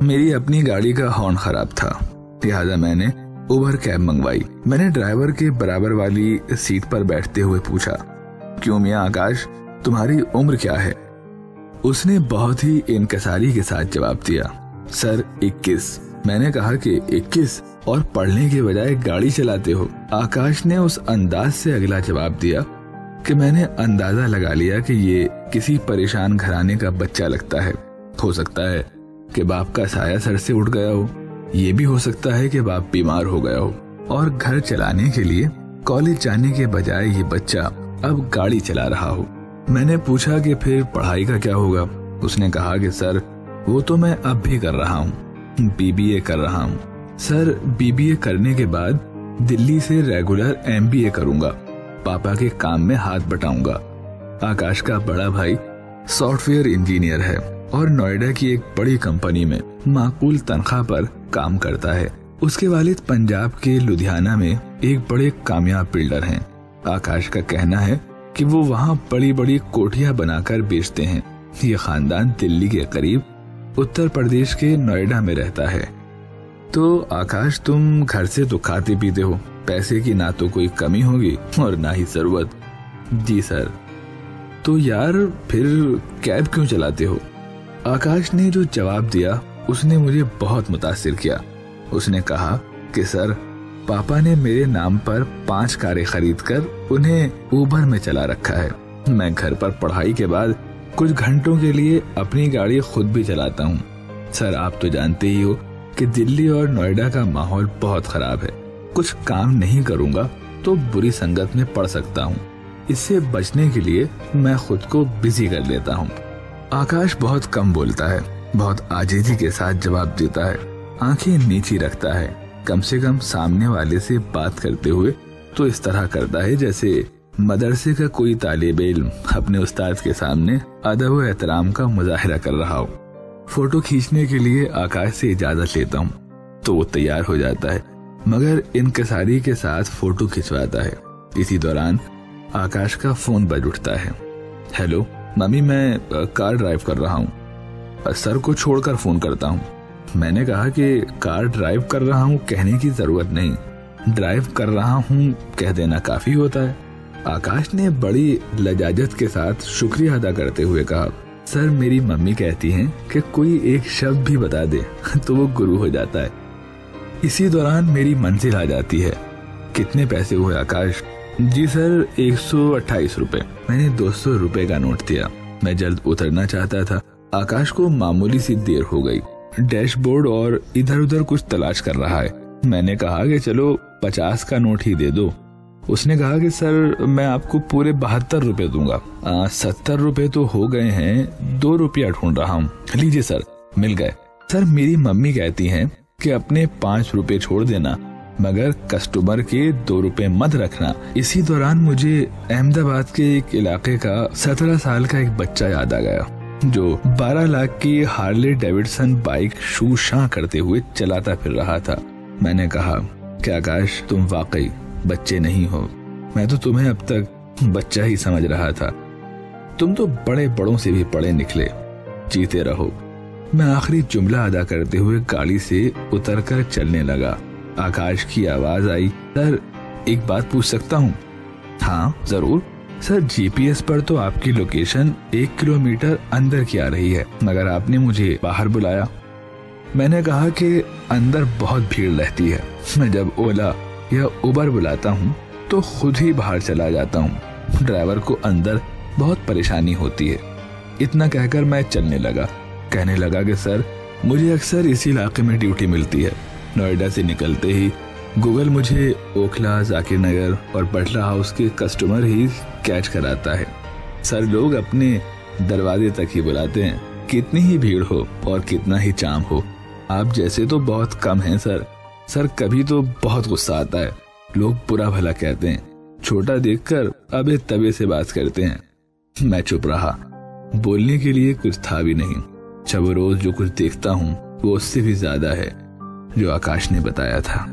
मेरी अपनी गाड़ी का हॉर्न खराब था, लिहाजा मैंने उबर कैब मंगवाई। मैंने ड्राइवर के बराबर वाली सीट पर बैठते हुए पूछा, क्यों मियां आकाश, तुम्हारी उम्र क्या है? उसने बहुत ही इनकसारी के साथ जवाब दिया, सर 21। मैंने कहा कि 21 और पढ़ने के बजाय गाड़ी चलाते हो? आकाश ने उस अंदाज से अगला जवाब दिया कि मैंने अंदाजा लगा लिया कि ये किसी परेशान घराने का बच्चा लगता है। हो सकता है कि बाप का साया सर से उठ गया हो, ये भी हो सकता है कि बाप बीमार हो गया हो और घर चलाने के लिए कॉलेज जाने के बजाय ये बच्चा अब गाड़ी चला रहा हो। मैंने पूछा कि फिर पढ़ाई का क्या होगा? उसने कहा कि सर वो तो मैं अब भी कर रहा हूँ, BBA कर रहा हूँ। सर BBA करने के बाद दिल्ली से रेगुलर MBA करूंगा, पापा के काम में हाथ बटाऊंगा। आकाश का बड़ा भाई सॉफ्टवेयर इंजीनियर है और नोएडा की एक बड़ी कंपनी में माकूल तनख्वाह पर काम करता है। उसके वालिद पंजाब के लुधियाना में एक बड़े कामयाब बिल्डर हैं। आकाश का कहना है कि वो वहाँ बड़ी बड़ी कोठियां बनाकर बेचते हैं। ये खानदान दिल्ली के करीब उत्तर प्रदेश के नोएडा में रहता है। तो आकाश, तुम घर से तो खाते पीते हो, पैसे की ना तो कोई कमी होगी और ना ही जरूरत। जी सर। तो यार फिर कैब क्यों चलाते हो? आकाश ने जो जवाब दिया उसने मुझे बहुत मुतासिर किया। उसने कहा कि सर, पापा ने मेरे नाम पर 5 कारें खरीदकर उन्हें उबर में चला रखा है। मैं घर पर पढ़ाई के बाद कुछ घंटों के लिए अपनी गाड़ी खुद भी चलाता हूँ। सर आप तो जानते ही हो कि दिल्ली और नोएडा का माहौल बहुत खराब है। कुछ काम नहीं करूँगा तो बुरी संगत में पड़ सकता हूँ। इससे बचने के लिए मैं खुद को बिजी कर लेता हूँ। आकाश बहुत कम बोलता है, बहुत आजीजी के साथ जवाब देता है, आंखें नीची रखता है। कम से कम सामने वाले से बात करते हुए तो इस तरह करता है जैसे मदरसे का कोई तालिब इल्म अपने उस्ताद के सामने अदब व एहतराम का मुजाहिरा कर रहा हो। फोटो खींचने के लिए आकाश से इजाजत लेता हूँ तो वो तैयार हो जाता है, मगर इनकसारी के साथ फोटो खिंचवाता है। इसी दौरान आकाश का फोन बज उठता है। हेलो मम्मी, मैं कार ड्राइव कर रहा हूँ, सर को छोड़कर फोन करता हूँ। मैंने कहा कि कार ड्राइव कर रहा हूँ कहने की जरूरत नहीं, ड्राइव कर रहा हूँ कह देना काफी होता है। आकाश ने बड़ी लजाजत के साथ शुक्रिया अदा करते हुए कहा, सर मेरी मम्मी कहती हैं कि कोई एक शब्द भी बता दे तो वो गुरु हो जाता है। इसी दौरान मेरी मंजिल आ जाती है। कितने पैसे हुए आकाश? जी सर 128 रुपए। मैंने 200 रुपए का नोट दिया। मैं जल्द उतरना चाहता था। आकाश को मामूली सी देर हो गई। डैशबोर्ड और इधर उधर कुछ तलाश कर रहा है। मैंने कहा कि चलो 50 का नोट ही दे दो। उसने कहा कि सर मैं आपको पूरे 72 रुपए दूंगा। 70 रुपए तो हो गए हैं, 2 रुपया ढूंढ रहा हूँ। लीजिए सर, मिल गए। सर मेरी मम्मी कहती हैं कि अपने 5 रुपए छोड़ देना, मगर कस्टमर के 2 रुपए मत रखना। इसी दौरान मुझे अहमदाबाद के एक इलाके का 17 साल का एक बच्चा याद आ गया जो 12 लाख की हार्ले डेविडसन बाइक शू शां करते हुए चलाता फिर रहा था। मैंने कहा कि आकाश तुम वाकई बच्चे नहीं हो, मैं तो तुम्हें अब तक बच्चा ही समझ रहा था। तुम तो बड़े बड़ों से भी पढ़े निकले, जीते रहो। मैं आखिरी जुमला अदा करते हुए गाड़ी से उतरकर चलने लगा। आकाश की आवाज आई, सर एक बात पूछ सकता हूँ? हाँ जरूर। सर GPS पर तो आपकी लोकेशन 1 किलोमीटर अंदर की आ रही है, मगर आपने मुझे बाहर बुलाया। मैंने कहा कि अंदर बहुत भीड़ रहती है। मैं जब ओला या उबर बुलाता हूँ तो खुद ही बाहर चला जाता हूँ। ड्राइवर को अंदर बहुत परेशानी होती है। इतना कहकर मैं चलने लगा। कहने लगा कि सर मुझे अक्सर इसी इलाके में ड्यूटी मिलती है। नोएडा से निकलते ही गूगल मुझे ओखला, जाकिर नगर और बटला हाउस के कस्टमर ही कैच कराता है। सर लोग अपने दरवाजे तक ही बुलाते हैं, कितनी ही भीड़ हो और कितना ही चाम हो। आप जैसे तो बहुत कम हैं सर। सर कभी तो बहुत गुस्सा आता है, लोग बुरा भला कहते हैं, छोटा देखकर अबे तबे से बात करते हैं। मैं चुप रहा, बोलने के लिए कुछ था भी नहीं। जब रोज जो कुछ देखता हूँ वो उससे भी ज्यादा है जो आकाश ने बताया था।